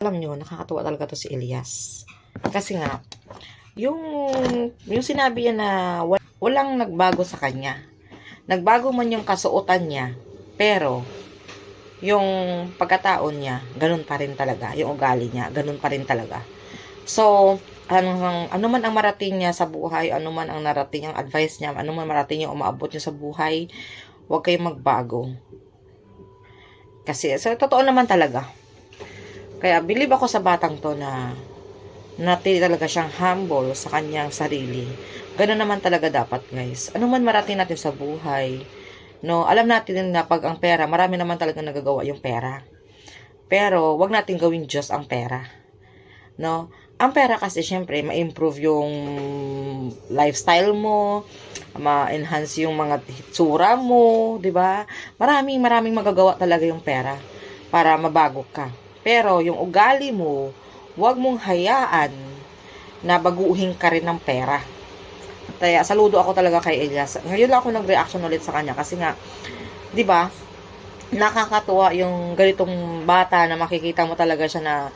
Alam nyo, nakakatuwa talaga to si Elias. Kasi nga, yung, yung sinabi niya na walang nagbago sa kanya. Nagbago man yung kasuotan niya, pero yung pagkataon niya, ganun pa rin talaga. Yung ugali niya, ganun pa rin talaga. So, ano man ang marating niya sa buhay, ano man ang narating ang advice niya, ano man marating yung umaabot niya sa buhay, huwag kayong magbago. Kasi, so, totoo naman talaga. Kaya, believe ako sa batang to na natili talaga siyang humble sa kanyang sarili. Ganun naman talaga dapat, guys. Ano man marating natin sa buhay, no, alam natin na pag ang pera, marami naman talaga nagagawa yung pera. Pero, wag natin gawing Diyos ang pera. No? Ang pera kasi, syempre, ma-improve yung lifestyle mo, ma-enhance yung mga hitsura mo, di ba? Maraming magagawa talaga yung pera para mabago ka. Pero, yung ugali mo, huwag mong hayaan na baguhin ka rin ng pera. Kaya, saludo ako talaga kay Elias. Ngayon lang ako nag-reaction ulit sa kanya kasi nga, di ba, nakakatuwa yung ganitong bata na makikita mo talaga siya na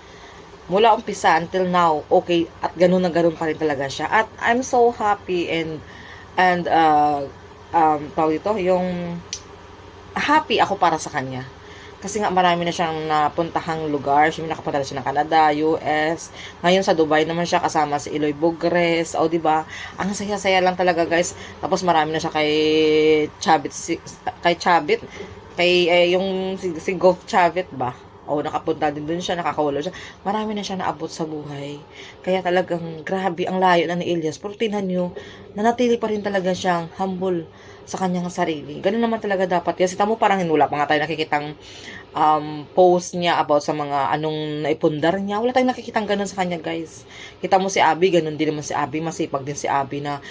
mula umpisa until now, okay, at ganun na ganun pa rin talaga siya. At I'm so happy and tawag ito, yung happy ako para sa kanya. Kasi nga marami na siyang napuntahang lugar. Siya nakapunta na siya ng Canada, US. Ngayon sa Dubai naman siya kasama si Eloy Bogres. O, di ba? Ang saya-saya lang talaga, guys. Tapos marami na siya kay Chavit, yung si Gov Chavit ba? O, nakapunta din dun siya, nakakawalo siya. Marami na siya naabot sa buhay. Kaya talagang grabe ang layo na ni Elias. Pero tingnan nyo, nanatili pa rin talaga siyang humble sa kanyang sarili. Ganun naman talaga dapat. Kasi tamo parang hinula pa nga tayo nakikitang post niya about sa mga anong naipundar niya. Wala tayong nakikitang ganun sa kanya, guys. Kita mo si Abby, ganun din naman si Abby. Masipag din si Abby na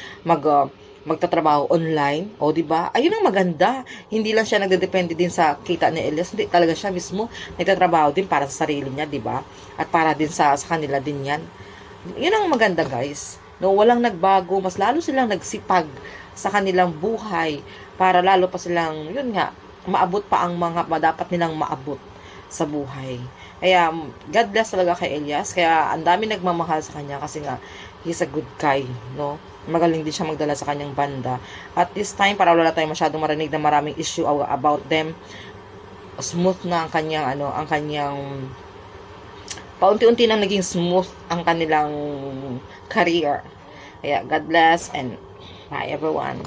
magtatrabaho online. O, di ba? Ayun ang maganda. Hindi lang siya nagdedepende din sa kita ni Elias. Hindi talaga siya mismo nagtatrabaho din para sa sarili niya, di ba? At para din sa kanila din yan. Yun ang maganda, guys. No, walang nagbago. Mas lalo silang nagsipag sa kanilang buhay para lalo pa silang, yun nga, maabot pa ang mga dapat nilang maabot sa buhay. Kaya, God bless talaga kay Elias. Kaya, ang dami nagmamahal sa kanya kasi nga, he's a good guy, no? Magaling din siya magdala sa kanyang banda. At this time, para wala tayong masyadong marinig na maraming issue about them, smooth na ang kanyang, paunti-unti nang naging smooth ang kanilang career. Kaya, God bless and bye everyone.